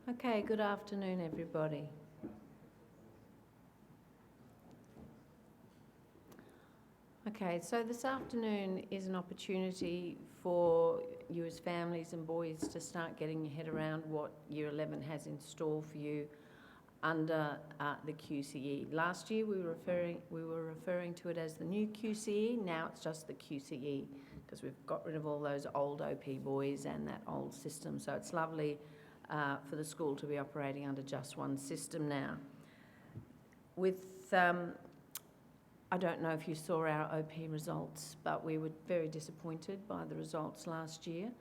Okay, good afternoon, everybody. Okay, so this afternoon is an opportunity for you as families and boys to start getting your head around what Year 11 has in store for you under the QCE. Last year we were referring to it as the new QCE. Now it's just the QCE because we've got rid of all those old Opie boys and that old system. So it's lovely for the school to be operating under just one system now. I don't know if you saw our OP results, but we were very disappointed by the results last year.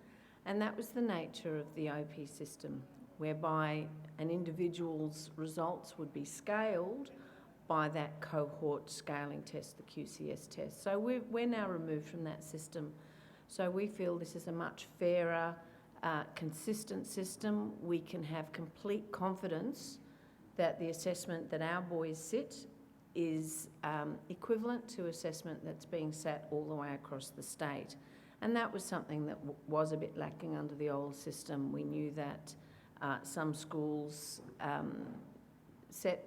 And that was the nature of the OP system, whereby an individual's results would be scaled by that cohort scaling test, the QCS test. So we're now removed from that system. So we feel this is a much fairer, consistent system. We can have complete confidence that the assessment that our boys sit is equivalent to assessment that's being sat all the way across the state. And that was something that was a bit lacking under the old system. We knew that some schools set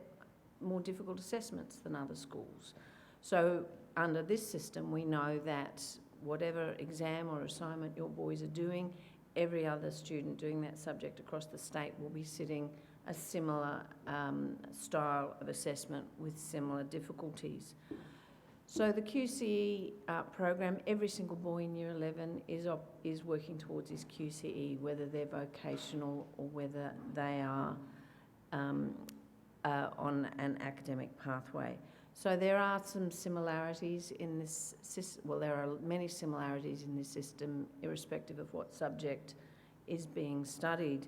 more difficult assessments than other schools. So under this system, we know that whatever exam or assignment your boys are doing, every other student doing that subject across the state will be sitting a similar style of assessment with similar difficulties. So the QCE program, every single boy in Year 11 is working towards his QCE, whether they're vocational or whether they are on an academic pathway. So there are some similarities in this system. Well, there are many similarities in this system, irrespective of what subject is being studied.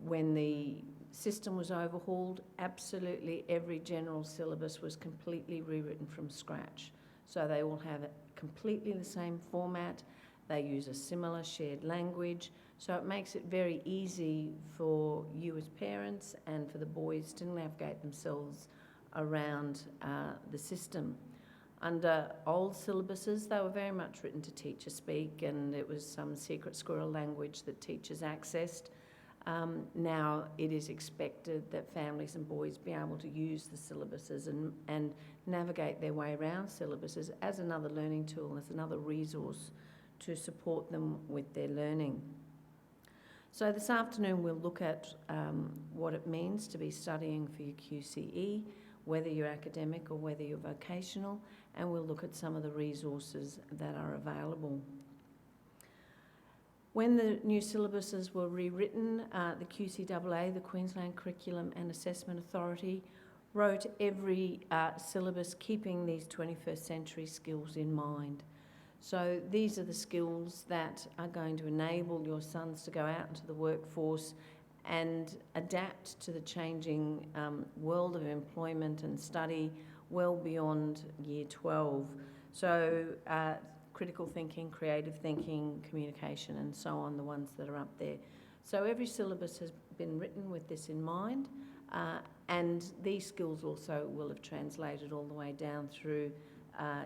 When the system was overhauled, absolutely every general syllabus was completely rewritten from scratch. So they all have completely the same format. They use a similar shared language. So it makes it very easy for you as parents and for the boys to navigate themselves around the system. Under old syllabuses, they were very much written to teacher speak, and it was some secret squirrel language that teachers accessed. Now it is expected that families and boys be able to use the syllabuses and navigate their way around syllabuses as another learning tool, as another resource to support them with their learning. So this afternoon we'll look at what it means to be studying for your QCE, whether you're academic or whether you're vocational, and we'll look at some of the resources that are available. When the new syllabuses were rewritten, the QCEA, the Queensland Curriculum and Assessment Authority, wrote every syllabus keeping these 21st century skills in mind. So these are the skills that are going to enable your sons to go out into the workforce and adapt to the changing world of employment and study well beyond Year 12. So critical thinking, creative thinking, communication and so on, the ones that are up there. So every syllabus has been written with this in mind, and these skills also will have translated all the way down through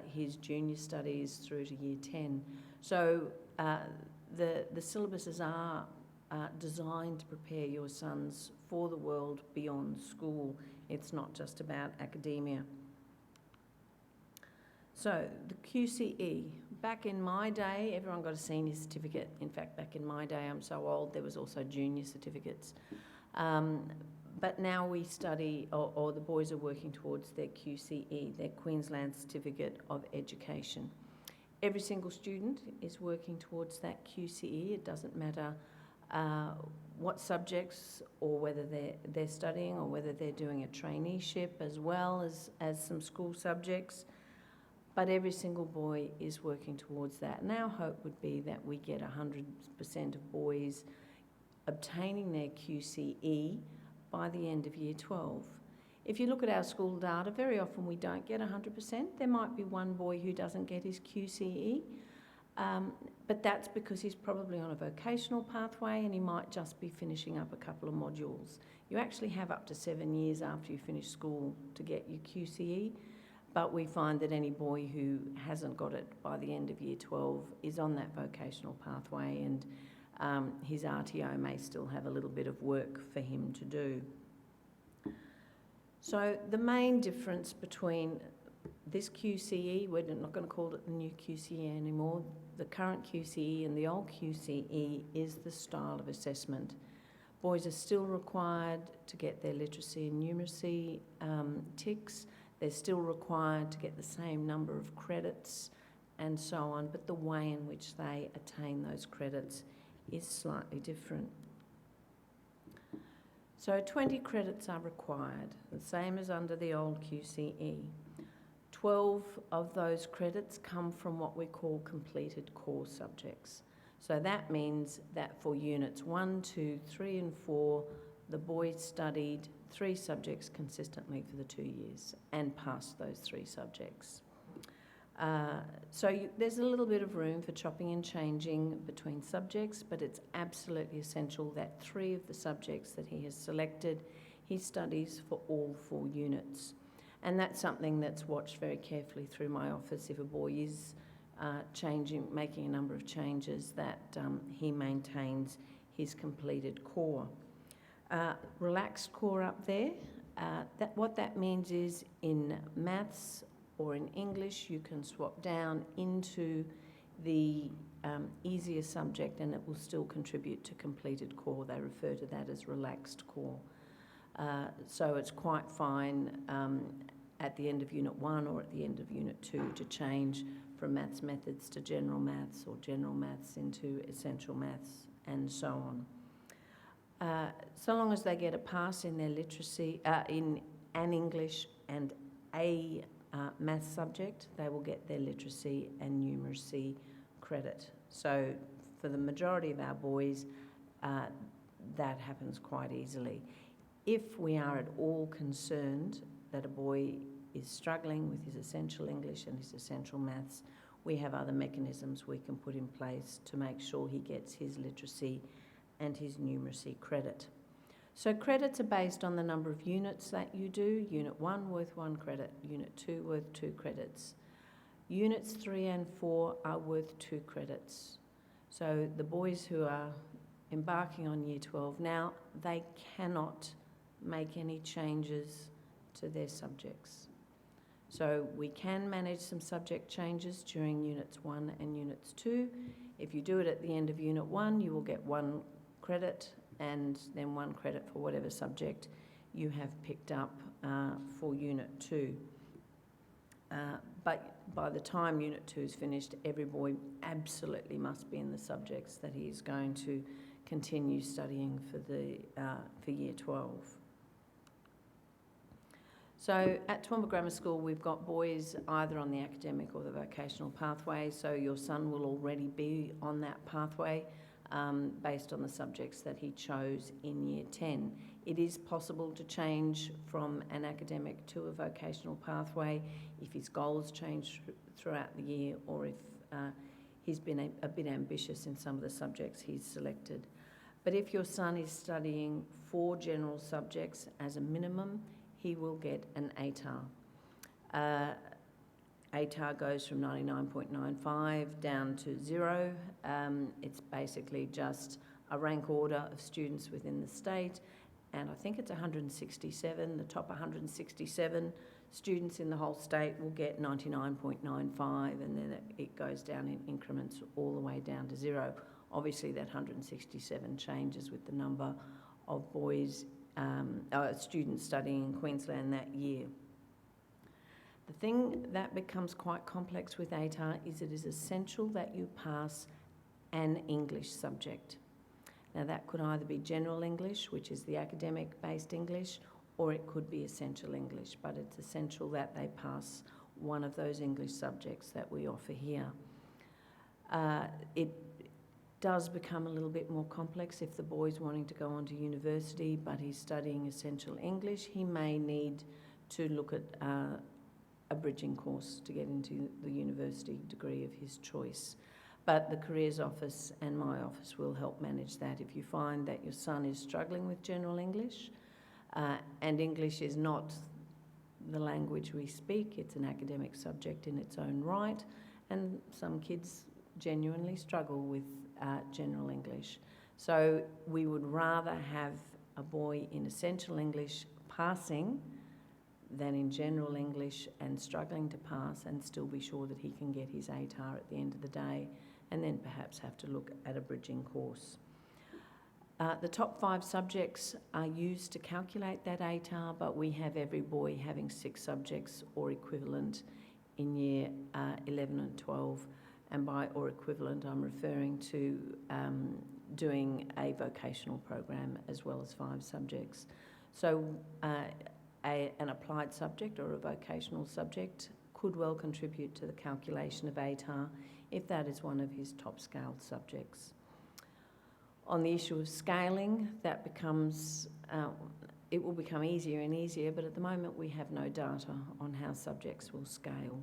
his junior studies through to Year 10. So the syllabuses are designed to prepare your sons for the world beyond school. It's not just about academia. So the QCE, back in my day, everyone got a senior certificate. In fact, back in my day, I'm so old, there was also junior certificates. But now we study, or the boys are working towards their QCE, their Queensland Certificate of Education. Every single student is working towards that QCE. It doesn't matter what subjects or whether they're studying or whether they're doing a traineeship as well as some school subjects. But every single boy is working towards that. And our hope would be that we get 100% of boys obtaining their QCE by the end of Year 12. If you look at our school data, very often we don't get 100%. There might be one boy who doesn't get his QCE, but that's because he's probably on a vocational pathway and he might just be finishing up a couple of modules. You actually have up to 7 years after you finish school to get your QCE. But we find that any boy who hasn't got it by the end of Year 12 is on that vocational pathway, and his RTO may still have a little bit of work for him to do. So the main difference between this QCE, we're not going to call it the new QCE anymore, the current QCE and the old QCE is the style of assessment. Boys are still required to get their literacy and numeracy ticks. They're still required to get the same number of credits and so on, but the way in which they attain those credits is slightly different. So 20 credits are required, the same as under the old QCE. 12 of those credits come from what we call completed core subjects. So that means that for units 1, 2, 3 and 4, the boys studied 3 subjects consistently for the 2 years and passed those 3 subjects. There's a little bit of room for chopping and changing between subjects, but it's absolutely essential that 3 of the subjects that he has selected, he studies for all 4 units. And that's something that's watched very carefully through my office. If a boy is making a number of changes, that he maintains his completed core. Relaxed core up there, what that means is in maths or in English, you can swap down into the easier subject and it will still contribute to completed core. They refer to that as relaxed core. So it's quite fine at the end of Unit 1 or at the end of Unit 2 to change from maths methods to general maths or general maths into essential maths and so on. So long as they get a pass in their literacy, in an English and a maths subject, they will get their literacy and numeracy credit. So for the majority of our boys, that happens quite easily. If we are at all concerned that a boy is struggling with his essential English and his essential maths, we have other mechanisms we can put in place to make sure he gets his literacy and his numeracy credit. So credits are based on the number of units that you do. Unit 1 worth 1 credit, Unit 2 worth 2 credits. Units 3 and 4 are worth 2 credits. So the boys who are embarking on Year 12 now, they cannot make any changes to their subjects. So we can manage some subject changes during Units 1 and Units 2. If you do it at the end of Unit 1, you will get 1 credit and then 1 credit for whatever subject you have picked up for Unit 2. But by the time Unit 2 is finished, every boy absolutely must be in the subjects that he is going to continue studying for Year 12. So at Toowoomba Grammar School, we've got boys either on the academic or the vocational pathway, so your son will already be on that pathway based on the subjects that he chose in Year 10. It is possible to change from an academic to a vocational pathway if his goals change throughout the year or if he's been a bit ambitious in some of the subjects he's selected. But if your son is studying 4 general subjects as a minimum, he will get an ATAR. ATAR goes from 99.95 down to 0. It's basically just a rank order of students within the state, and I think it's 167. The top 167 students in the whole state will get 99.95, and then it goes down in increments all the way down to 0. Obviously, that 167 changes with the number of boys, students studying in Queensland that year. The thing that becomes quite complex with ATAR is it is essential that you pass an English subject. Now that could either be general English, which is the academic-based English, or it could be essential English, but it's essential that they pass one of those English subjects that we offer here. It does become a little bit more complex if the boy's wanting to go on to university but he's studying essential English. He may need to look at a bridging course to get into the university degree of his choice. But the Careers Office and my office will help manage that. If you find that your son is struggling with general English, and English is not the language we speak, it's an academic subject in its own right, and some kids genuinely struggle with general English. So we would rather have a boy in essential English passing than in general English and struggling to pass and still be sure that he can get his ATAR at the end of the day, and then perhaps have to look at a bridging course. The top 5 subjects are used to calculate that ATAR, but we have every boy having 6 subjects or equivalent in year 11 and 12. And by or equivalent, I'm referring to doing a vocational program as well as 5 subjects. So an applied subject or a vocational subject could well contribute to the calculation of ATAR if that is one of his top scaled subjects. On the issue of scaling, that becomes, it will become easier and easier, but at the moment we have no data on how subjects will scale.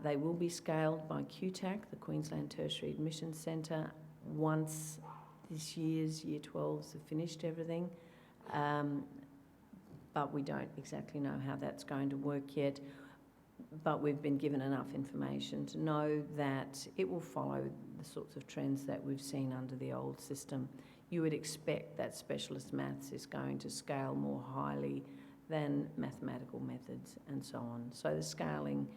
They will be scaled by QTAC, the Queensland Tertiary Admission Centre, once this year's Year 12s have finished everything, but we don't exactly know how that's going to work yet. But we've been given enough information to know that it will follow the sorts of trends that we've seen under the old system. You would expect that specialist maths is going to scale more highly than mathematical methods and so on. So the scaling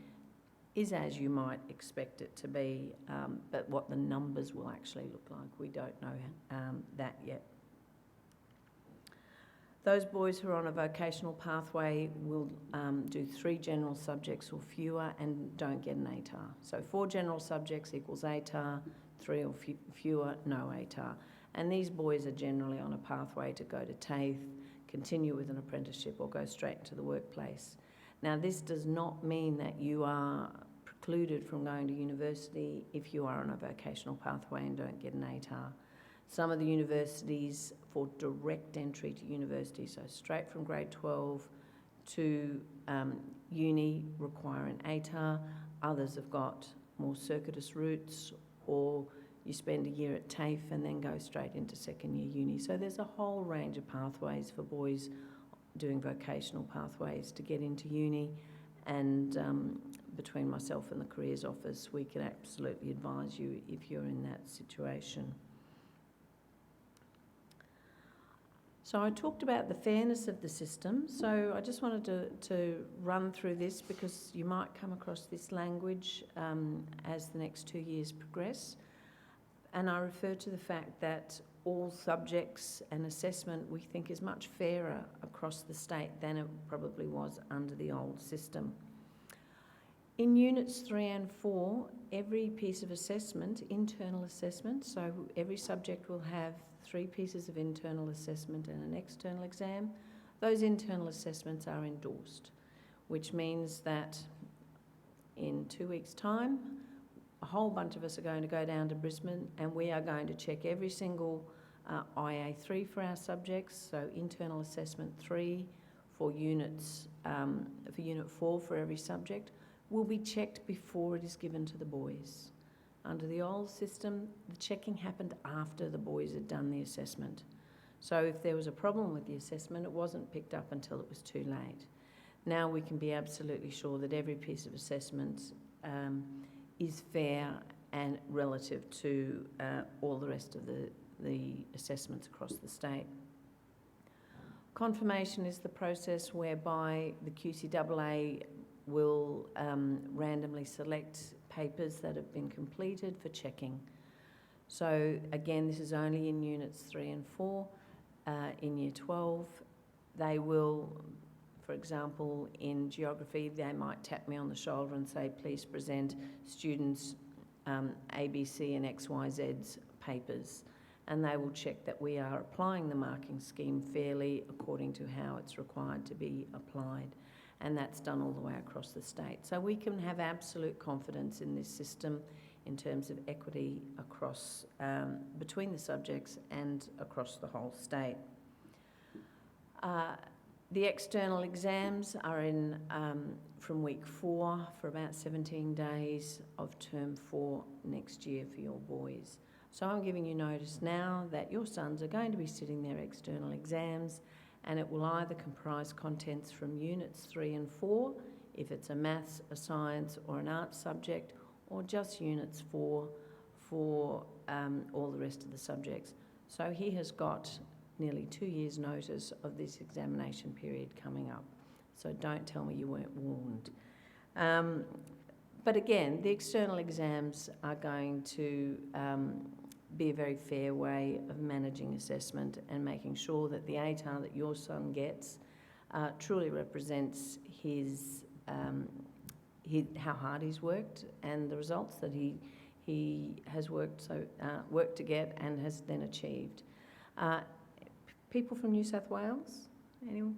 is as you might expect it to be, but what the numbers will actually look like, we don't know that yet. Those boys who are on a vocational pathway will do 3 general subjects or fewer and don't get an ATAR. So 4 general subjects equals ATAR, 3 or fewer, no ATAR. And these boys are generally on a pathway to go to TAFE, continue with an apprenticeship or go straight into the workplace. Now, this does not mean that you are precluded from going to university if you are on a vocational pathway and don't get an ATAR. Some of the universities for direct entry to university, so straight from grade 12 to uni, require an ATAR. Others have got more circuitous routes, or you spend a year at TAFE and then go straight into second year uni. So there's a whole range of pathways for boys doing vocational pathways to get into uni, and between myself and the Careers Office, we can absolutely advise you if you're in that situation. So I talked about the fairness of the system, so I just wanted to run through this because you might come across this language as the next 2 years progress. And I refer to the fact that all subjects and assessment we think is much fairer across the state than it probably was under the old system. In Units 3 and 4, every piece of assessment, internal assessment, so every subject will have 3 pieces of internal assessment and an external exam. Those internal assessments are endorsed, which means that in 2 weeks' time, a whole bunch of us are going to go down to Brisbane and we are going to check every single IA3 for our subjects, so internal assessment 3 for units, for Unit 4 for every subject, will be checked before it is given to the boys. Under the old system, the checking happened after the boys had done the assessment. So if there was a problem with the assessment, it wasn't picked up until it was too late. Now we can be absolutely sure that every piece of assessment is fair and relative to all the rest of the assessments across the state. Confirmation is the process whereby the QCEE will randomly select papers that have been completed for checking. So again, this is only in Units 3 and 4. In Year 12, they will, for example, in geography, they might tap me on the shoulder and say, please present students ABC and XYZ's papers. And they will check that we are applying the marking scheme fairly according to how it's required to be applied. And that's done all the way across the state. So we can have absolute confidence in this system in terms of equity across, between the subjects and across the whole state. The external exams are in from week 4 for about 17 days of term 4 next year for your boys. So I'm giving you notice now that your sons are going to be sitting their external exams, and it will either comprise contents from Units 3 and 4, if it's a maths, a science or an arts subject, or just Units 4 for all the rest of the subjects. So he has got nearly 2 years' notice of this examination period coming up. So don't tell me you weren't warned. But again, the external exams are going to be a very fair way of managing assessment and making sure that the ATAR that your son gets truly represents his how hard he's worked and the results that he has worked to get and has then achieved. People from New South Wales? Anyone?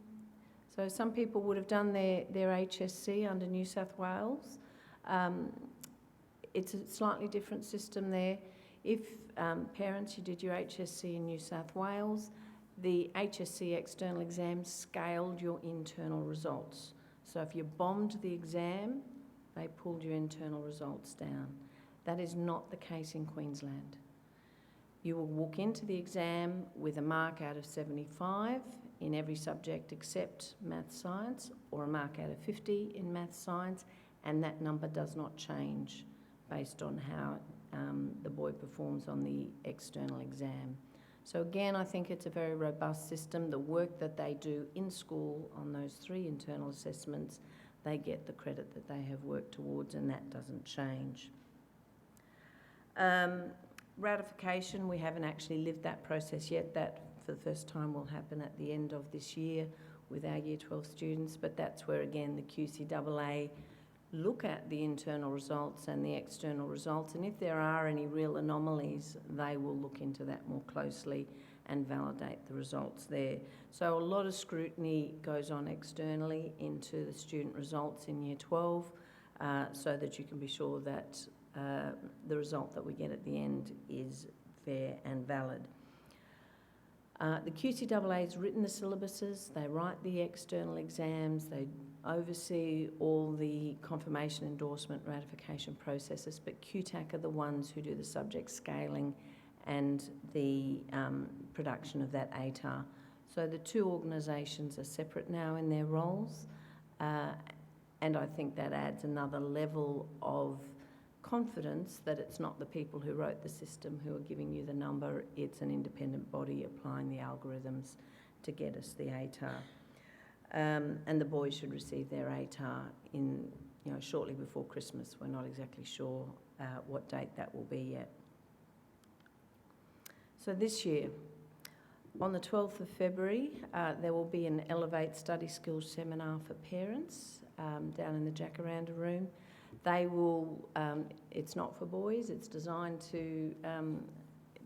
So some people would have done their HSC under New South Wales. It's a slightly different system there. If parents, you did your HSC in New South Wales, the HSC external exam scaled your internal results. So if you bombed the exam, they pulled your internal results down. That is not the case in Queensland. You will walk into the exam with a mark out of 75 in every subject except math science, or a mark out of 50 in math science, and that number does not change based on how the boy performs on the external exam. So again, I think it's a very robust system. The work that they do in school on those 3 internal assessments, they get the credit that they have worked towards, and that doesn't change. Ratification, we haven't actually lived that process yet. That, for the first time, will happen at the end of this year with our Year 12 students, but that's where, again, the QCEA look at the internal results and the external results, and if there are any real anomalies, they will look into that more closely and validate the results there. So a lot of scrutiny goes on externally into the student results in Year 12 so that you can be sure that the result that we get at the end is fair and valid. The QCEA has written the syllabuses, they write the external exams, they oversee all the confirmation, endorsement, ratification processes, but QTAC are the ones who do the subject scaling and the production of that ATAR. So the 2 organisations are separate now in their roles, and I think that adds another level of confidence that it's not the people who wrote the system who are giving you the number, it's an independent body applying the algorithms to get us the ATAR. And the boys should receive their ATAR in, shortly before Christmas. We're not exactly sure what date that will be yet. So this year, on the 12th of February, there will be an Elevate Study Skills seminar for parents down in the Jacaranda room. They will, it's not for boys, it's designed to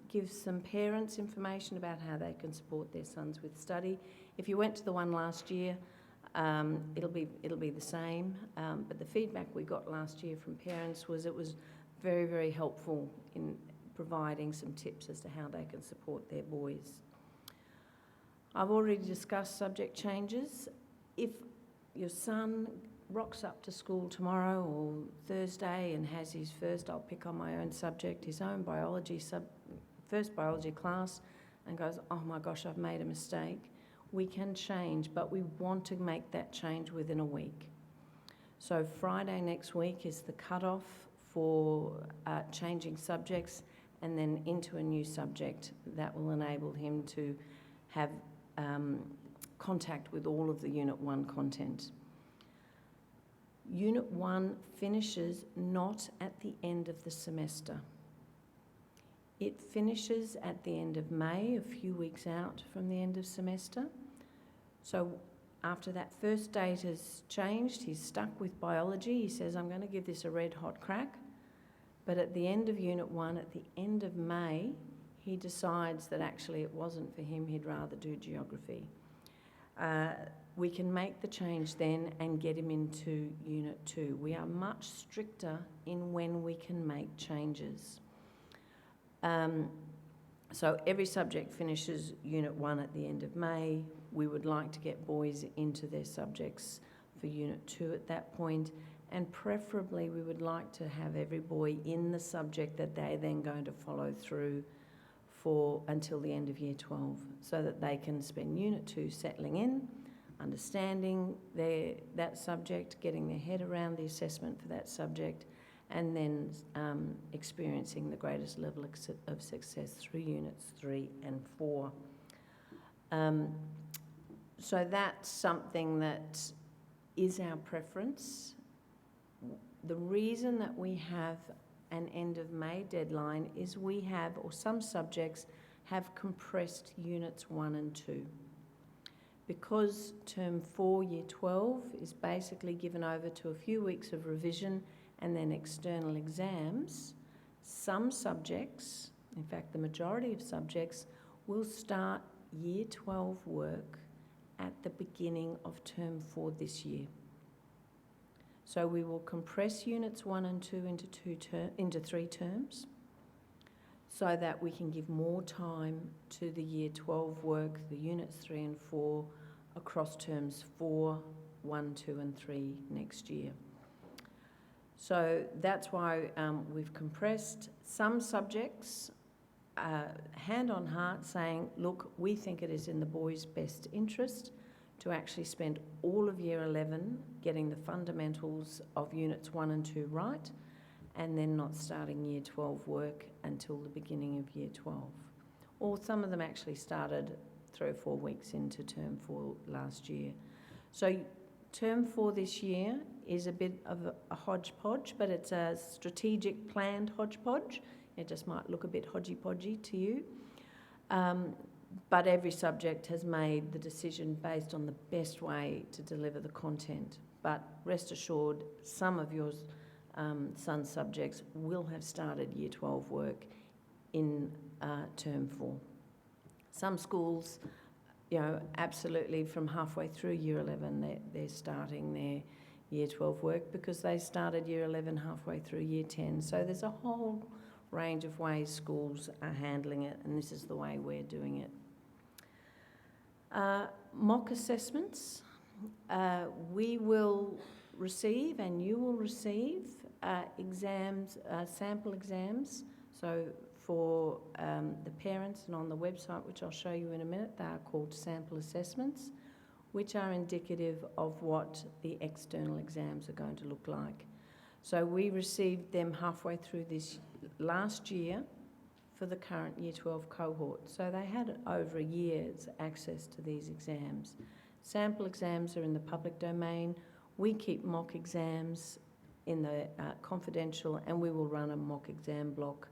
give some parents information about how they can support their sons with study. If you went to the one last year, it'll be the same, but the feedback we got last year from parents was it was very, very helpful in providing some tips as to how they can support their boys. I've already discussed subject changes. If your son rocks up to school tomorrow or Thursday and has his first, I'll pick on my own subject, his own first biology class, and goes, oh my gosh, I've made a mistake, we can change, but we want to make that change within a week. So Friday next week is the cut-off for changing subjects and then into a new subject that will enable him to have contact with all of the Unit 1 content. Unit 1 finishes not at the end of the semester. It finishes at the end of May, a few weeks out from the end of semester. So after that first date has changed, he's stuck with biology. He says, I'm going to give this a red hot crack. But at the end of Unit 1, at the end of May, he decides that actually it wasn't for him, he'd rather do geography. We can make the change then and get him into Unit 2. We are much stricter in when we can make changes. So every subject finishes Unit 1 at the end of May. We would like to get boys into their subjects for Unit 2 at that point, and preferably we would like to have every boy in the subject that they're then going to follow through for until the end of Year 12, so that they can spend Unit 2 settling in, understanding that subject, getting their head around the assessment for that subject, and then experiencing the greatest level of success through Units 3 and 4. So that's something that is our preference. The reason that we have an end of May deadline is we have, or some subjects have compressed Units 1 and 2. Because Term 4, Year 12 is basically given over to a few weeks of revision and then external exams, some subjects, in fact the majority of subjects, will start Year 12 work at the beginning of Term 4 this year. So we will compress Units 1 and 2 into 3 terms so that we can give more time to the Year 12 work, the Units 3 and 4, across Terms 4, 1, 2 and 3 next year. So that's why we've compressed some subjects, hand on heart, saying, look, we think it is in the boys' best interest to actually spend all of Year 11 getting the fundamentals of Units 1 and 2 right, and then not starting Year 12 work until the beginning of Year 12. Or some of them actually started 3 or 4 weeks into Term 4 last year. So Term 4 this year is a bit of a hodgepodge, but it's a strategic planned hodgepodge. It just might look a bit hodgy-podgy to you. But every subject has made the decision based on the best way to deliver the content. But rest assured, some of your son's subjects will have started Year 12 work in Term 4. Some schools, you know, absolutely from halfway through Year 11, they're starting their Year 12 work because they started Year 11 halfway through Year 10. So there's a whole range of ways schools are handling it, and this is the way we're doing it. Mock assessments. We will receive, and you will receive, exams, sample exams. So for the parents, and on the website, which I'll show you in a minute, they are called sample assessments, which are indicative of what the external exams are going to look like. So we received them halfway through this last year for the current Year 12 cohort. So they had over a year's access to these exams. Sample exams are in the public domain. We keep mock exams in the confidential, and we will run a mock exam block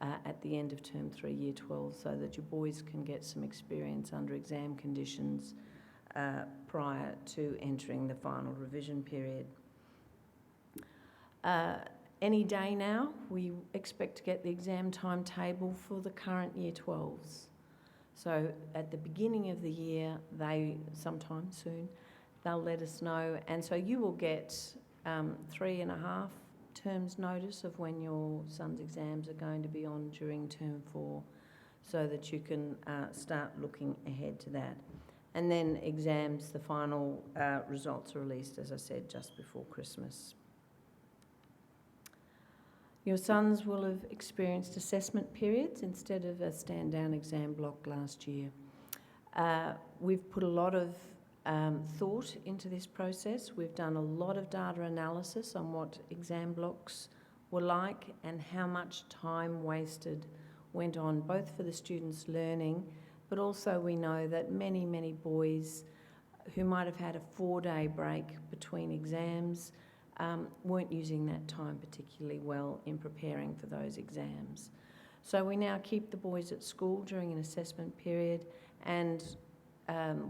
at the end of Term 3, Year 12, so that your boys can get some experience under exam conditions prior to entering the final revision period. Any day now, we expect to get the exam timetable for the current Year 12s. So at the beginning of the year, sometime soon, they'll let us know. And so you will get 3.5 terms notice of when your son's exams are going to be on during Term 4, so that you can start looking ahead to that. And then exams, the final results are released, as I said, just before Christmas. Your sons will have experienced assessment periods instead of a stand-down exam block last year. We've put a lot of thought into this process. We've done a lot of data analysis on what exam blocks were like and how much time wasted went on, both for the students learning, but also we know that many, many boys who might have had a 4-day break between exams weren't using that time particularly well in preparing for those exams. So we now keep the boys at school during an assessment period, and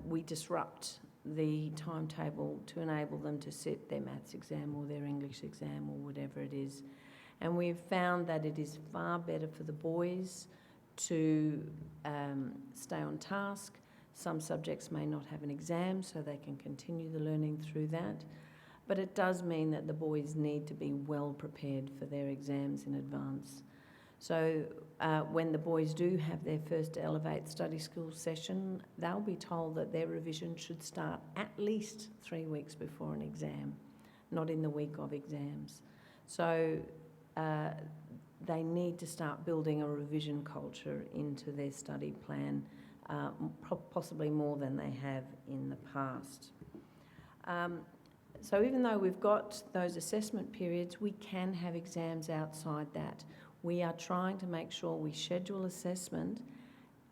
we disrupt the timetable to enable them to sit their maths exam or their English exam or whatever it is. And we've found that it is far better for the boys to stay on task. Some subjects may not have an exam, so they can continue the learning through that. But it does mean that the boys need to be well prepared for their exams in advance. So when the boys do have their first Elevate Study Skills session, they'll be told that their revision should start at least 3 weeks before an exam, not in the week of exams. So they need to start building a revision culture into their study plan, possibly more than they have in the past. So even though we've got those assessment periods, we can have exams outside that. We are trying to make sure we schedule assessment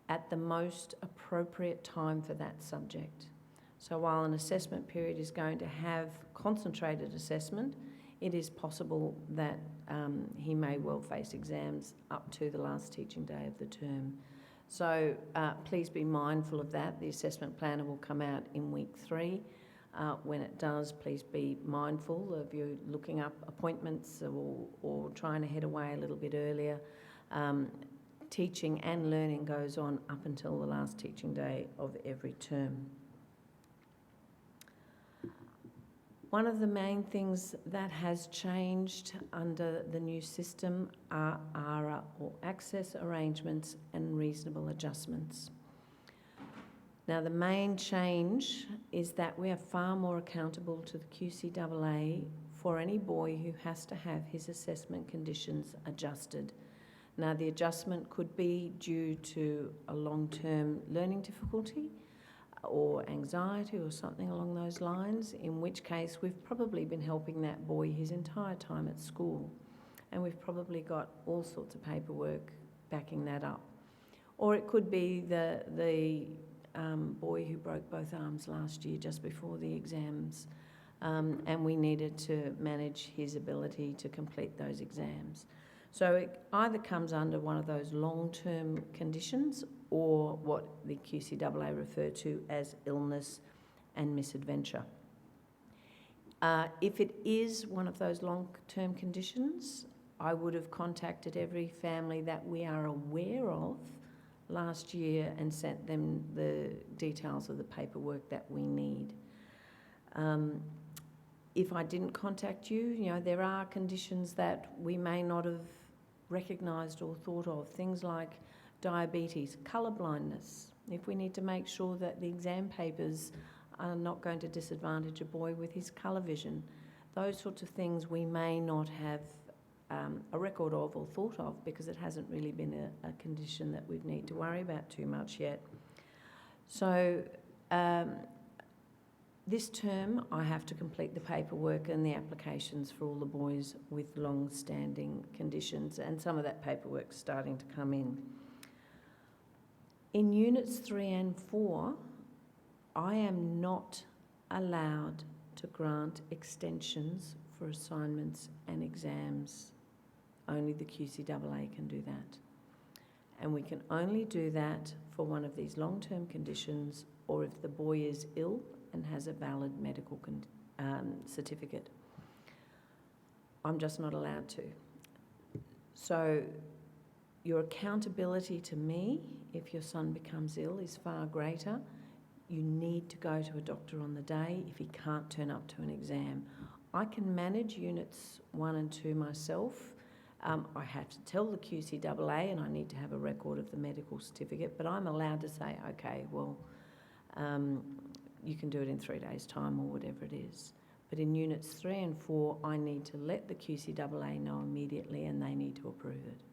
at the most appropriate time for that subject. So while an assessment period is going to have concentrated assessment, it is possible that he may well face exams up to the last teaching day of the term. So please be mindful of that. The assessment planner will come out in week 3. When it does, please be mindful of you looking up appointments or trying to head away a little bit earlier. Teaching and learning goes on up until the last teaching day of every term. One of the main things that has changed under the new system are ARA, or access arrangements and reasonable adjustments. Now, the main change is that we are far more accountable to the QCEA for any boy who has to have his assessment conditions adjusted. Now, the adjustment could be due to a long-term learning difficulty or anxiety or something along those lines, in which case we've probably been helping that boy his entire time at school, and we've probably got all sorts of paperwork backing that up. Or it could be the boy who broke both arms last year just before the exams, and we needed to manage his ability to complete those exams. So it either comes under one of those long-term conditions or what the QCEA refer to as illness and misadventure. If it is one of those long-term conditions, I would have contacted every family that we are aware of last year and sent them the details of the paperwork that we need. If I didn't contact you, there are conditions that we may not have recognised or thought of, things like diabetes, colour blindness. If we need to make sure that the exam papers are not going to disadvantage a boy with his colour vision, those sorts of things we may not have a record of or thought of because it hasn't really been a condition that we need to worry about too much yet. So this term I have to complete the paperwork and the applications for all the boys with long-standing conditions, and some of that paperwork's starting to come in. In Units 3 and 4, I am not allowed to grant extensions for assignments and exams. Only the QCEA can do that. And we can only do that for one of these long-term conditions or if the boy is ill and has a valid medical certificate. I'm just not allowed to. So your accountability to me, if your son becomes ill, is far greater. You need to go to a doctor on the day if he can't turn up to an exam. I can manage Units 1 and 2 myself. I have to tell the QCEA and I need to have a record of the medical certificate, but I'm allowed to say, okay, well, you can do it in 3 days' time or whatever it is. But in Units 3 and 4, I need to let the QCEA know immediately and they need to approve it.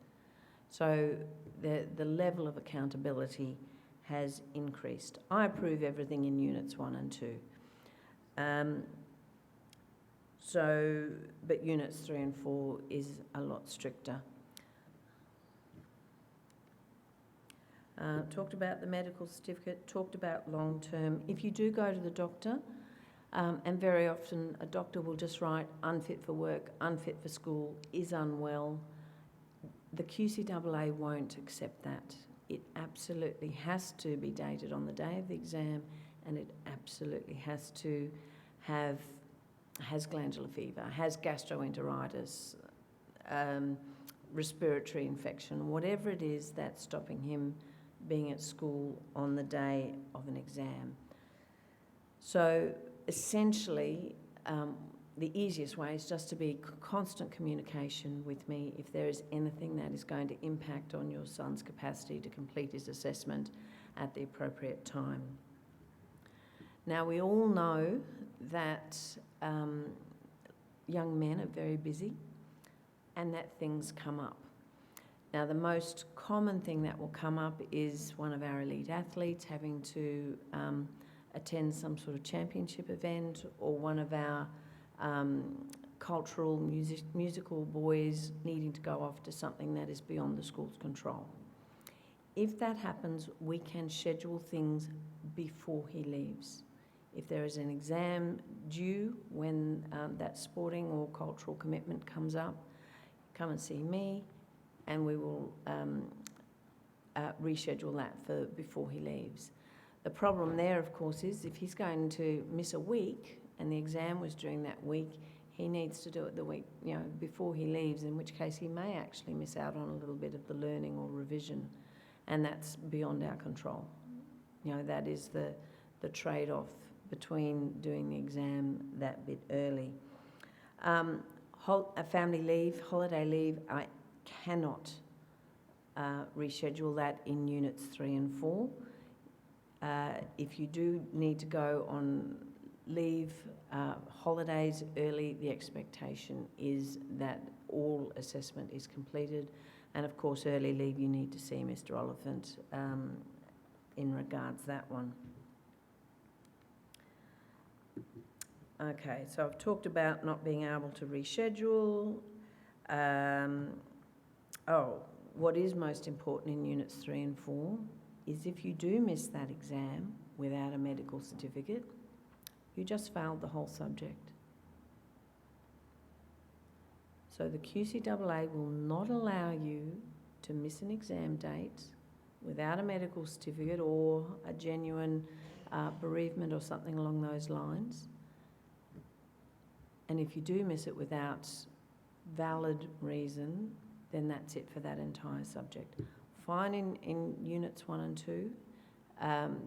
So the level of accountability has increased. I approve everything in Units 1 and 2. But Units 3 and 4 is a lot stricter. Talked about the medical certificate, talked about long-term. If you do go to the doctor, and very often a doctor will just write unfit for work, unfit for school, is unwell, the QCEA won't accept that. It absolutely has to be dated on the day of the exam, and it absolutely has to has glandular fever, has gastroenteritis, respiratory infection, whatever it is that's stopping him being at school on the day of an exam. So essentially, the easiest way is just to be constant communication with me if there is anything that is going to impact on your son's capacity to complete his assessment at the appropriate time. Now, we all know that young men are very busy and that things come up. Now, the most common thing that will come up is one of our elite athletes having to attend some sort of championship event, or one of our cultural musical boys needing to go off to something that is beyond the school's control. If that happens, we can schedule things before he leaves. If there is an exam due when that sporting or cultural commitment comes up, come and see me, and we will reschedule that for before he leaves. The problem there, of course, is if he's going to miss a week and the exam was during that week, he needs to do it the week, before he leaves, in which case he may actually miss out on a little bit of the learning or revision, and that's beyond our control. That is the trade-off between doing the exam that bit early. A family leave, holiday leave, I cannot reschedule that in Units 3 and 4. If you do need to go on leave, holidays early, the expectation is that all assessment is completed, and of course early leave you need to see Mr. Oliphant in regards to that one. Okay, so I've talked about not being able to reschedule. What is most important in Units 3 and 4 is if you do miss that exam without a medical certificate, you just failed the whole subject. So the QCEA will not allow you to miss an exam date without a medical certificate or a genuine bereavement or something along those lines. And if you do miss it without valid reason, then that's it for that entire subject. Fine in Units 1 and 2,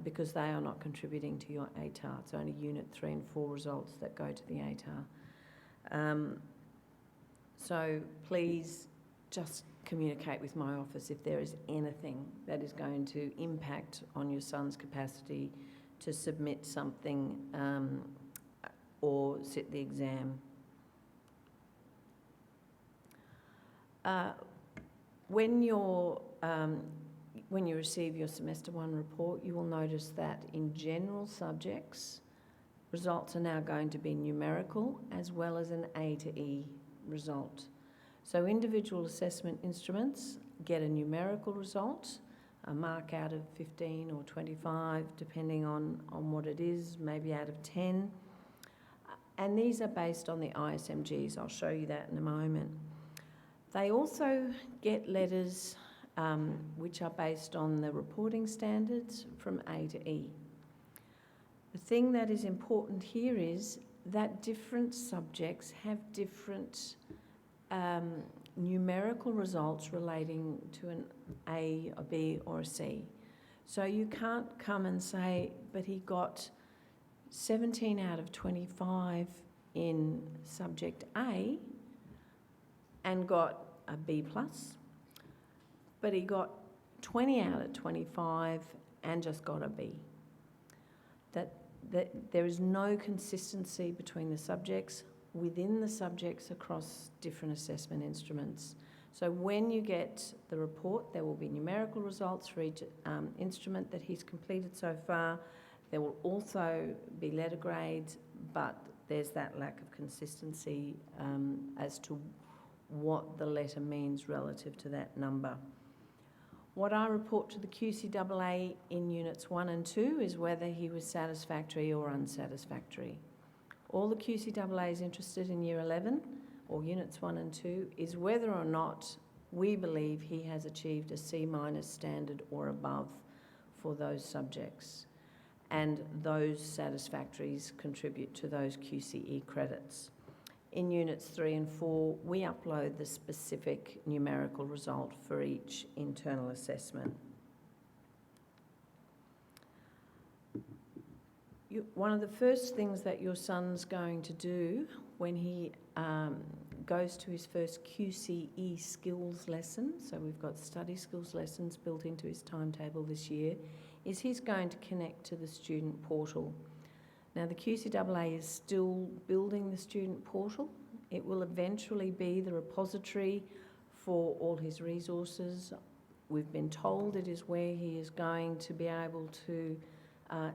because they are not contributing to your ATAR. It's only Unit 3 and 4 results that go to the ATAR. So please just communicate with my office if there is anything that is going to impact on your son's capacity to submit something or sit the exam. When you receive your Semester 1 report, you will notice that in general subjects, results are now going to be numerical as well as an A to E result. So individual assessment instruments get a numerical result, a mark out of 15 or 25, depending on what it is, maybe out of 10. And these are based on the ISMGs. I'll show you that in a moment. They also get letters which are based on the reporting standards from A to E. The thing that is important here is that different subjects have different numerical results relating to an A, a B or a C. So you can't come and say, but he got 17 out of 25 in subject A and got a B+, but he got 20 out of 25 and just got a B. That there is no consistency between the subjects, within the subjects across different assessment instruments. So when you get the report, there will be numerical results for each instrument that he's completed so far. There will also be letter grades, but there's that lack of consistency as to what the letter means relative to that number. What I report to the QCEA in Units 1 and 2 is whether he was satisfactory or unsatisfactory. All the QCEA is interested in Year 11, or Units 1 and 2, is whether or not we believe he has achieved a C- standard or above for those subjects. And those satisfactories contribute to those QCE credits. In Units 3 and 4, we upload the specific numerical result for each internal assessment. One of the first things that your son's going to do when he goes to his first QCE skills lesson, so we've got study skills lessons built into his timetable this year, is he's going to connect to the student portal. Now, the QCEA is still building the student portal. It will eventually be the repository for all his resources. We've been told it is where he is going to be able to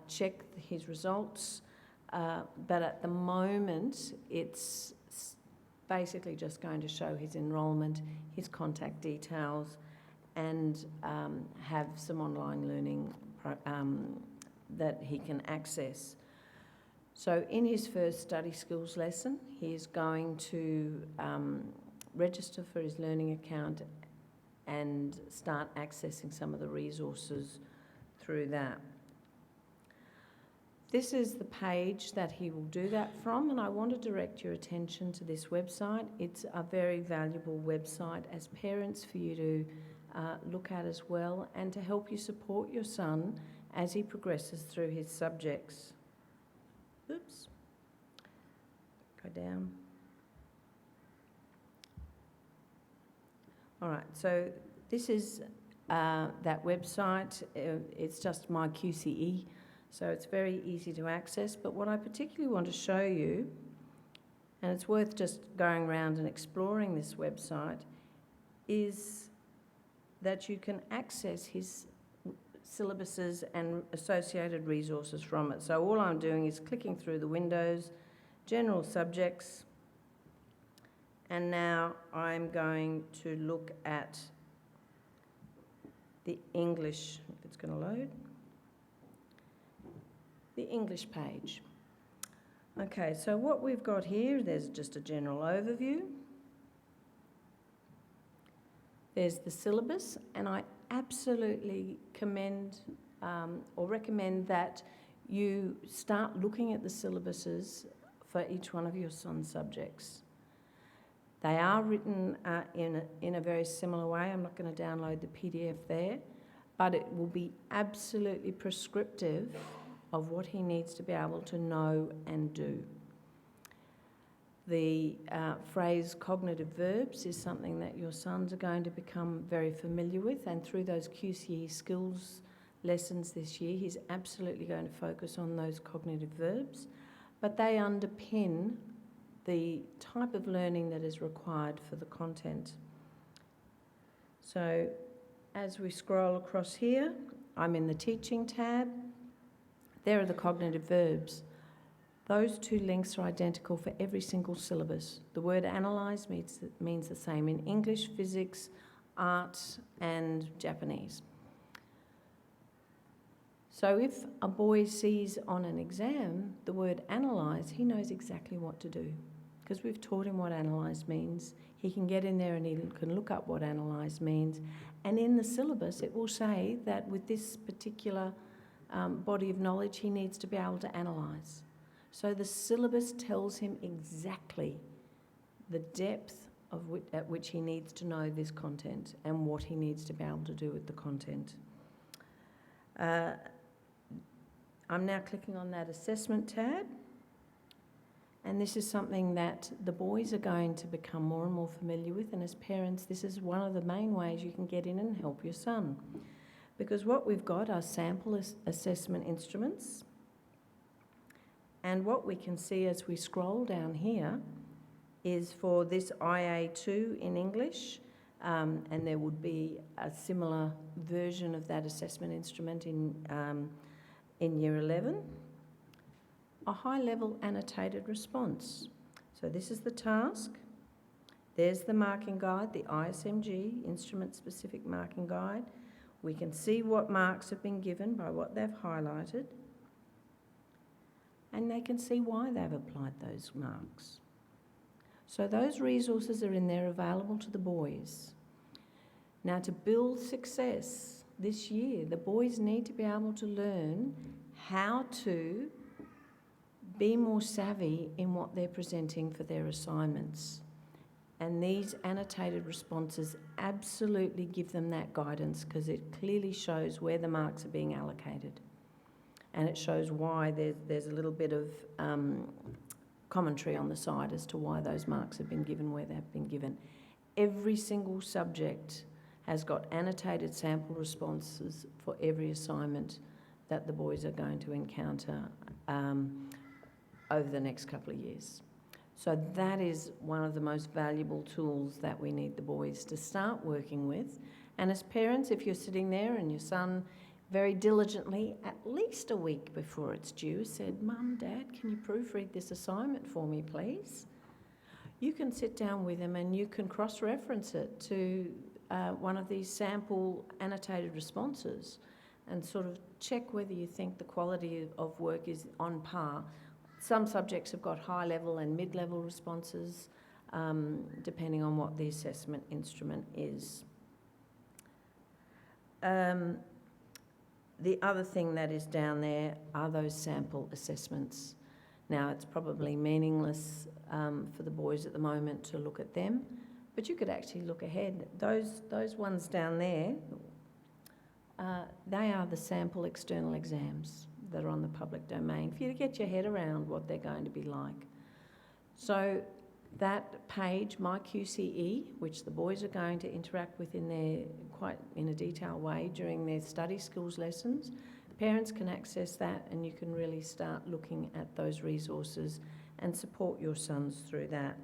check his results, but at the moment it's basically just going to show his enrolment, his contact details, and have some online learning that he can access. So in his first study skills lesson, he is going to register for his learning account and start accessing some of the resources through that. This is the page that he will do that from, and I want to direct your attention to this website. It's a very valuable website as parents for you to look at as well, and to help you support your son as he progresses through his subjects. Oops. Go down. All right, so this is that website. It's just my QCE, so it's very easy to access. But what I particularly want to show you, and it's worth just going around and exploring this website, is that you can access his syllabuses and associated resources from it. So all I'm doing is clicking through the windows, general subjects, and now I'm going to look at the English, if it's going to load, the English page. Okay, so what we've got here, there's just a general overview. There's the syllabus, and I absolutely commend or recommend that you start looking at the syllabuses for each one of your son's subjects. They are written in a very similar way. I'm not going to download the PDF there, but it will be absolutely prescriptive of what he needs to be able to know and do. The phrase cognitive verbs is something that your sons are going to become very familiar with, and through those QCE skills lessons this year, he's absolutely going to focus on those cognitive verbs, but they underpin the type of learning that is required for the content. So as we scroll across here, I'm in the teaching tab. There are the cognitive verbs. Those two links are identical for every single syllabus. The word analyse means the same in English, physics, art, and Japanese. So if a boy sees on an exam the word analyse, he knows exactly what to do, because we've taught him what analyse means. He can get in there and he can look up what analyse means. And in the syllabus, it will say that with this particular body of knowledge, he needs to be able to analyse. So the syllabus tells him exactly the depth at which he needs to know this content and what he needs to be able to do with the content. I'm now clicking on that assessment tab, and this is something that the boys are going to become more and more familiar with, and as parents, this is one of the main ways you can get in and help your son. Because what we've got are sample assessment instruments. And what we can see as we scroll down here is for this IA2 in English, and there would be a similar version of that assessment instrument in Year 11, a high-level annotated response. So this is the task. There's the marking guide, the ISMG, Instrument-Specific Marking Guide. We can see what marks have been given by what they've highlighted, and they can see why they've applied those marks. So those resources are in there available to the boys. Now, to build success this year, the boys need to be able to learn how to be more savvy in what they're presenting for their assignments. And these annotated responses absolutely give them that guidance, because it clearly shows where the marks are being allocated. And it shows why there's a little bit of commentary on the side as to why those marks have been given where they've been given. Every single subject has got annotated sample responses for every assignment that the boys are going to encounter over the next couple of years. So that is one of the most valuable tools that we need the boys to start working with. And as parents, if you're sitting there and your son very diligently, at least a week before it's due, said, "Mum, Dad, can you proofread this assignment for me, please?" You can sit down with them and you can cross-reference it to one of these sample annotated responses and sort of check whether you think the quality of work is on par. Some subjects have got high-level and mid-level responses, depending on what the assessment instrument is. The other thing that is down there are those sample assessments. Now, it's probably meaningless for the boys at the moment to look at them, but you could actually look ahead. Those ones down there, they are the sample external exams that are on the public domain for you to get your head around what they're going to be like. So that page, My QCE, which the boys are going to interact with quite in a detailed way during their study skills lessons, parents can access that and you can really start looking at those resources and support your sons through that.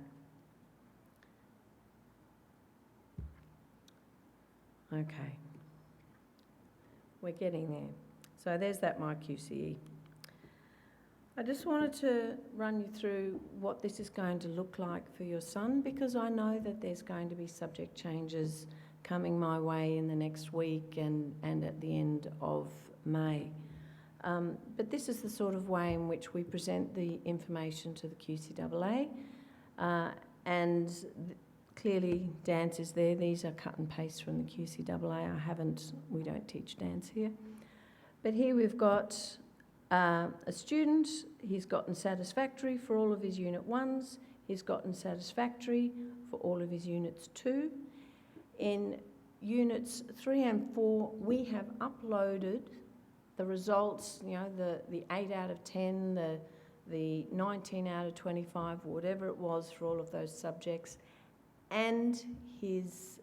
Okay, we're getting there. So there's that My QCE. I just wanted to run you through what this is going to look like for your son, because I know that there's going to be subject changes coming my way in the next week and at the end of May. But this is the sort of way in which we present the information to the QCEA, and clearly dance is there. These are cut and paste from the QCEA. We don't teach dance here. But here we've got a student. He's gotten satisfactory for all of his Unit 1s. He's gotten satisfactory for all of his Units 2. In Units 3 and 4, we have uploaded the results, you know, the 8 out of 10, the 19 out of 25, whatever it was for all of those subjects, and his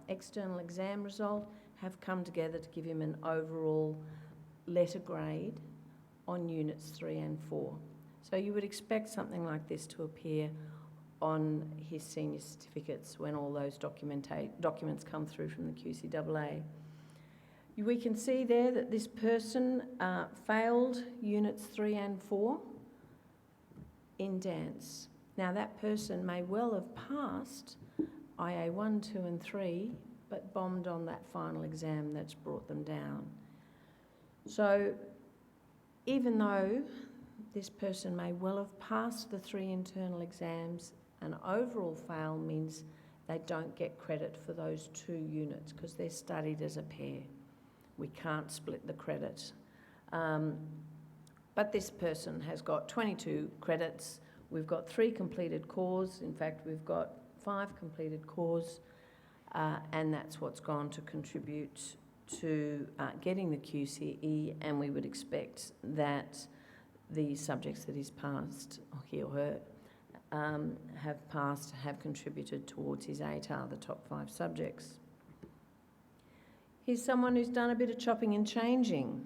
external exam result have come together to give him an overall letter grade on Units 3 and 4. So you would expect something like this to appear on his senior certificates when all those documents come through from the QCEA. We can see there that this person failed Units 3 and 4 in dance. Now that person may well have passed IA 1, 2 and 3, but bombed on that final exam that's brought them down. So even though this person may well have passed the 3 internal exams, an overall fail means they don't get credit for those 2 units because they're studied as a pair. We can't split the credit. But this person has got 22 credits. We've got 3 completed cores. In fact, we've got 5 completed cores, and that's what's gone to contribute to getting the QCE, and we would expect that the subjects that he's passed, or he or her, have contributed towards his ATAR, the top 5 subjects. He's someone who's done a bit of chopping and changing.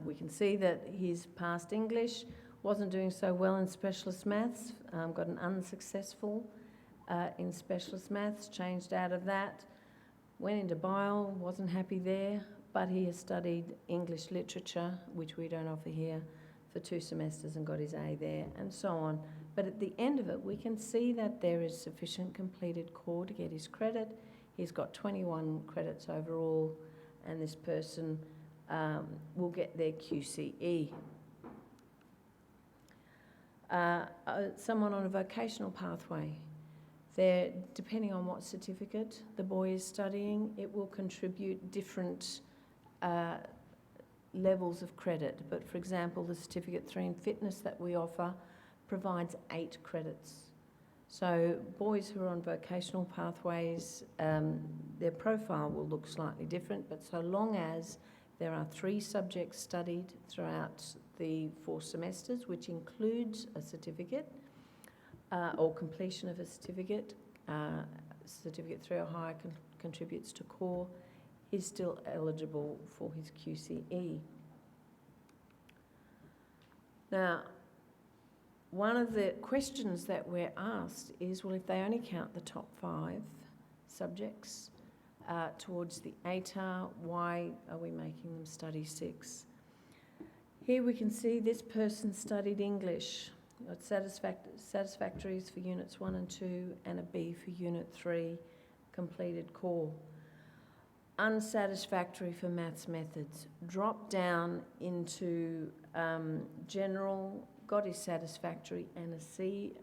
We can see that he's passed English, wasn't doing so well in specialist maths, got an unsuccessful in specialist maths, changed out of that, went into bio, wasn't happy there, but he has studied English literature, which we don't offer here, for 2 semesters and got his A there, and so on. But at the end of it, we can see that there is sufficient completed core to get his credit. He's got 21 credits overall, and this person will get their QCE. Someone on a vocational pathway, they're, depending on what certificate the boy is studying, it will contribute different levels of credit. But for example, the Certificate 3 in Fitness that we offer provides 8 credits. So boys who are on vocational pathways, their profile will look slightly different, but so long as there are 3 subjects studied throughout the 4 semesters, which includes a certificate or completion of a certificate, Certificate 3 or higher contributes to core, he's still eligible for his QCE. Now, one of the questions that we're asked is, well, if they only count the top 5 subjects, towards the ATAR. Why are we making them study 6? Here we can see this person studied English. Got satisfactories for Units 1 and 2 and a B for Unit 3, completed core. Unsatisfactory for maths methods. Dropped down into general, got his satisfactory and a C,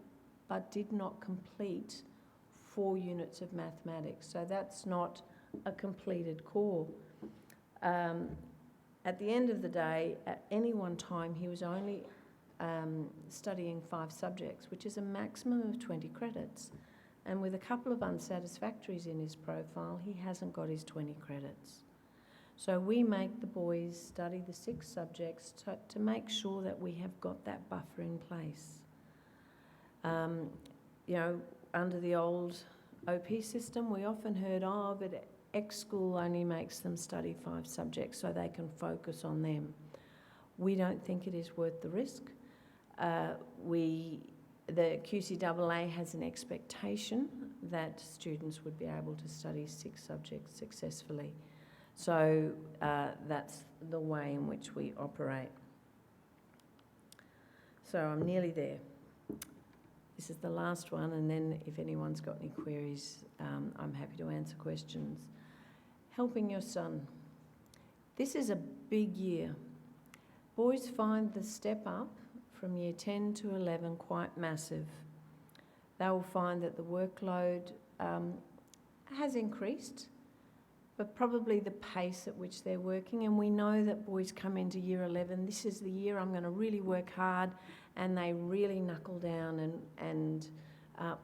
but did not complete 4 units of mathematics. So that's not a completed core. At the end of the day, at any one time, he was only studying 5 subjects, which is a maximum of 20 credits. And with a couple of unsatisfactories in his profile, he hasn't got his 20 credits. So we make the boys study the 6 subjects to make sure that we have got that buffer in place. You know, under the old OP system, we often heard, oh, but X school only makes them study 5 subjects so they can focus on them. We don't think it is worth the risk. The QCEE has an expectation that students would be able to study 6 subjects successfully. So that's the way in which we operate. So I'm nearly there. This is the last one, and then if anyone's got any queries, I'm happy to answer questions. Helping your son. This is a big year. Boys find the step up from year 10 to 11 quite massive. They will find that the workload has increased, but probably the pace at which they're working. And we know that boys come into year 11, this is the year I'm going to really work hard, and they really knuckle down and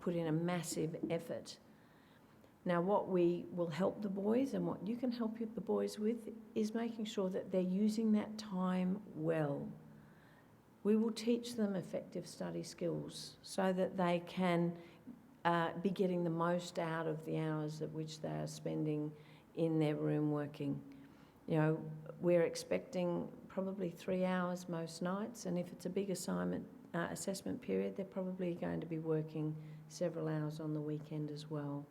put in a massive effort. Now, what we will help the boys and what you can help the boys with is making sure that they're using that time well. We will teach them effective study skills so that they can be getting the most out of the hours at which they are spending in their room working. You know, we're expecting probably 3 hours most nights, and if it's a big assessment period, they're probably going to be working several hours on the weekend as well.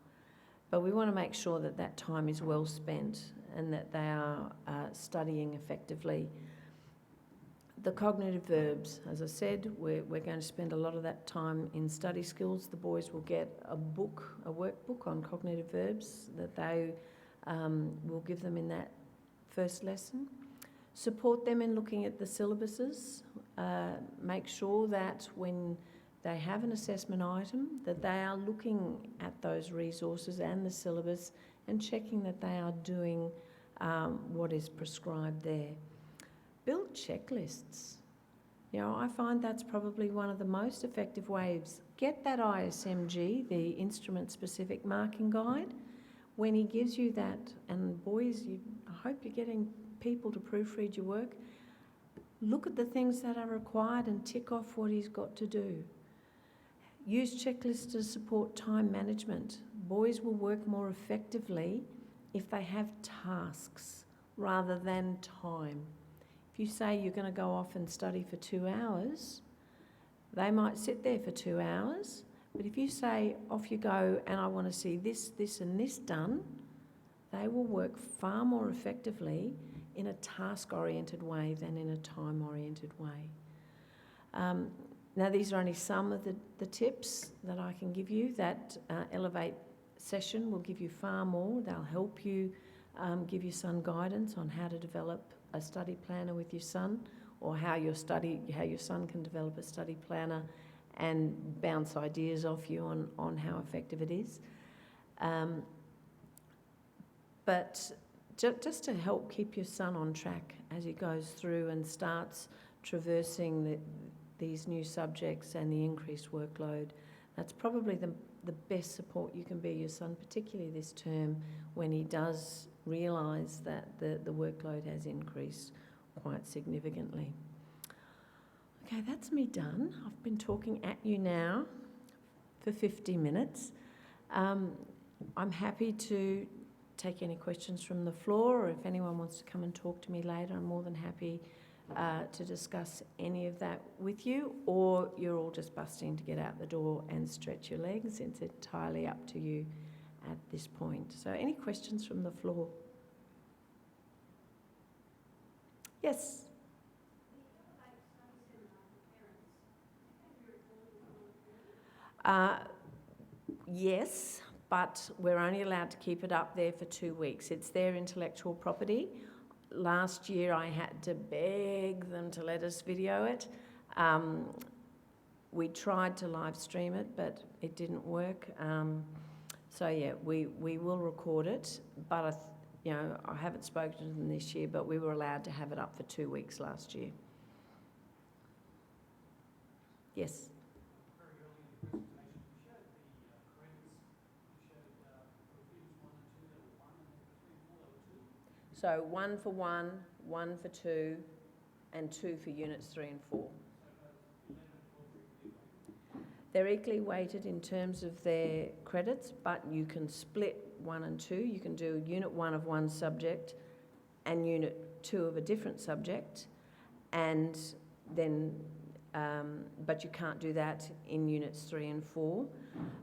But we want to make sure that that time is well spent and that they are studying effectively. The cognitive verbs, as I said, we're going to spend a lot of that time in study skills. The boys will get a workbook on cognitive verbs that they will give them in that first lesson. Support them in looking at the syllabuses. Make sure that when they have an assessment item, that they are looking at those resources and the syllabus and checking that they are doing what is prescribed there. Build checklists. You know, I find that's probably one of the most effective ways. Get that ISMG, the Instrument-Specific Marking Guide. When he gives you that, and boys, I hope you're getting people to proofread your work, look at the things that are required and tick off what he's got to do. Use checklists to support time management. Boys will work more effectively if they have tasks rather than time. If you say you're going to go off and study for 2 hours, they might sit there for 2 hours, but if you say, off you go and I want to see this, this and this done, they will work far more effectively in a task-oriented way than in a time-oriented way. Now, these are only some of the tips that I can give you. That Elevate session will give you far more. They'll help you give your son guidance on how to develop a study planner with your son, or how your son can develop a study planner and bounce ideas off you on how effective it is. But just to help keep your son on track as he goes through and starts traversing these new subjects and the increased workload, that's probably the best support you can be your son, particularly this term when he does realise that the workload has increased quite significantly. Okay, that's me done. I've been talking at you now for 50 minutes. I'm happy to take any questions from the floor, or if anyone wants to come and talk to me later, I'm more than happy to discuss any of that with you, or you're all just busting to get out the door and stretch your legs. It's entirely up to you at this point. So any questions from the floor? Yes? Yes, but we're only allowed to keep it up there for 2 weeks. It's their intellectual property. Last year I had to beg them to let us video it. We tried to live stream it, but it didn't work. So yeah, we will record it, but I haven't spoken to them this year, but we were allowed to have it up for 2 weeks last year. Yes? Very early in the presentation, you showed the credits. You showed for Films 1 and 2, there were 1, and then for 3 and 4, there were 2. So 1 for 1, 1 for 2, and 2 for units 3 and 4. They're equally weighted in terms of their credits, but you can split 1 and 2. You can do Unit 1 of one subject and Unit 2 of a different subject, and then, but you can't do that in Units 3 and 4.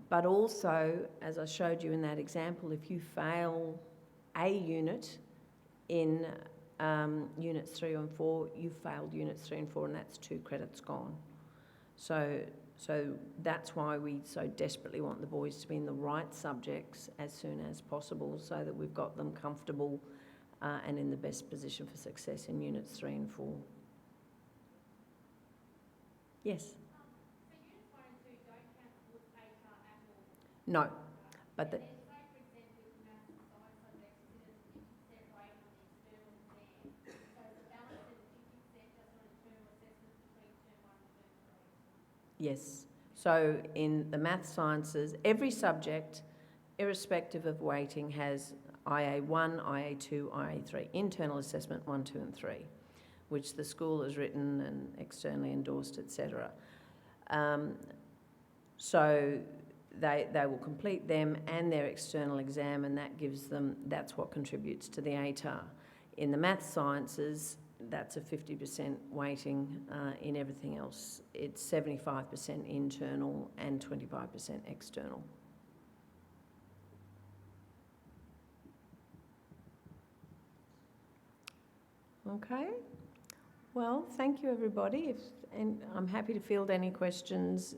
But also, as I showed you in that example, if you fail a unit in Units 3 and 4, you failed Units 3 and 4, and that's 2 credits gone. So that's why we so desperately want the boys to be in the right subjects as soon as possible, so that we've got them comfortable and in the best position for success in Units 3 and 4. Yes? So Units 1 and 2 don't count towards HR at all? No, but And then, so for example, with maths and science subjects, you did a 50% weight on the external exam. So the balance of the 50% just on internal assessment between term 1 and term 3? yes. So in the math sciences, every subject, irrespective of weighting, has IA1, IA2, IA3, internal assessment 1, 2 and 3, which the school has written and externally endorsed, etc. So they will complete them and their external exam, and that gives them, that's what contributes to the ATAR. In the math sciences, that's a 50% weighting. In everything else, it's 75% internal and 25% external. Okay. Well, thank you everybody, and I'm happy to field any questions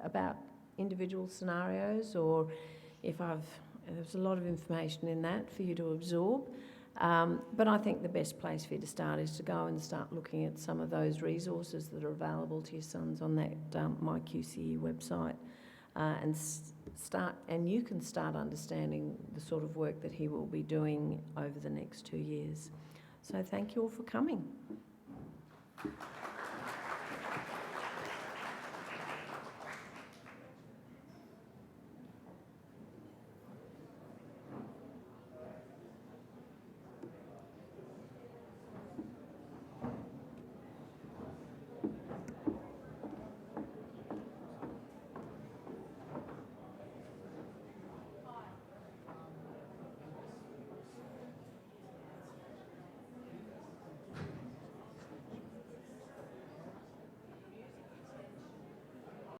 about individual scenarios, or if there's a lot of information in that for you to absorb. But I think the best place for you to start is to go and start looking at some of those resources that are available to your sons on that My QCE website, and you can start understanding the sort of work that he will be doing over the next 2 years. So thank you all for coming.